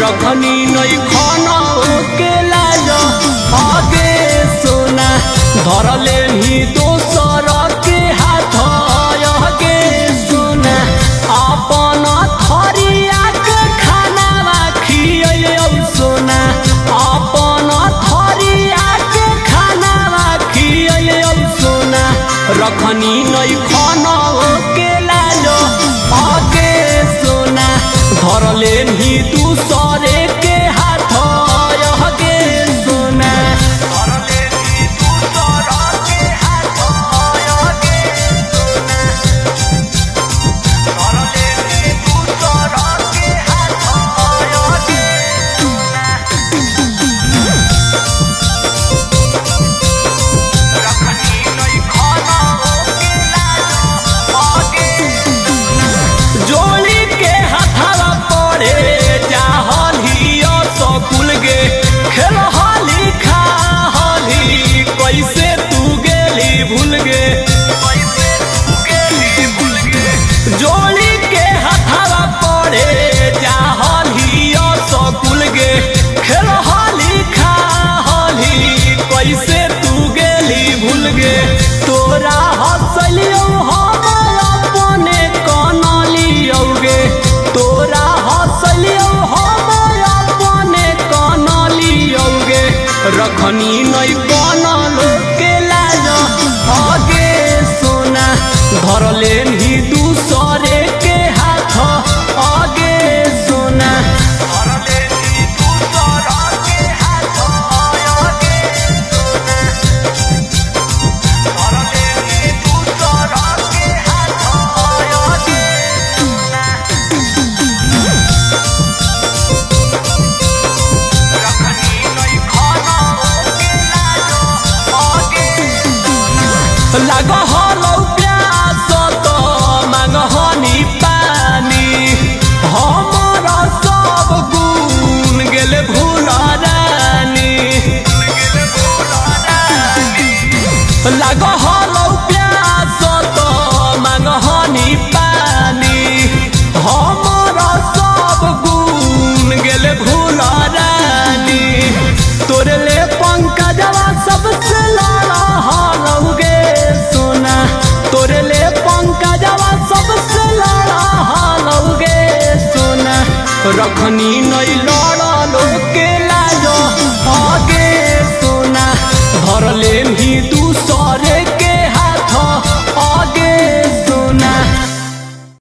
रखनी नहीं खाना के लाज आगे सोना धरले ही दोसर के हाथ आगे सोना अपन थरिया के खाना खिए सोना अपन थरिया के खाना खिए सोना रखनी नहीं खाना के लाज आगे सोना धरले ही दूसरे के हाथ आगे सोना धरले ही दूसरा के हाथ आगे सोना धरले ही दूसरा के हाथ आगे सोना रखनी नहीं खाना के लाज आगे जोड़ी के हाथवा पड़े कुल गे खेल हाली खा हाली कैसे तू गेली भूल गे जोड़ी के हाथवा पड़े जा हाली सकुल गे खेल हाली खा हाली कैसे तू गेली भूल गे तोरा हंसलियो हम अपने कनलियो गे तोरा हंसलियो रखनी नहीं बनल के लाज आगे सोना धरले ही दूसरे के हाथ आगे सोना धरले ही दूसरा के हाथ आगे सोना धरले ही दूसरा के हाथ आगे सोना लग हलो प्यास तो मांगहनी पानी हमारा सब गुण गेले भूला रानी लग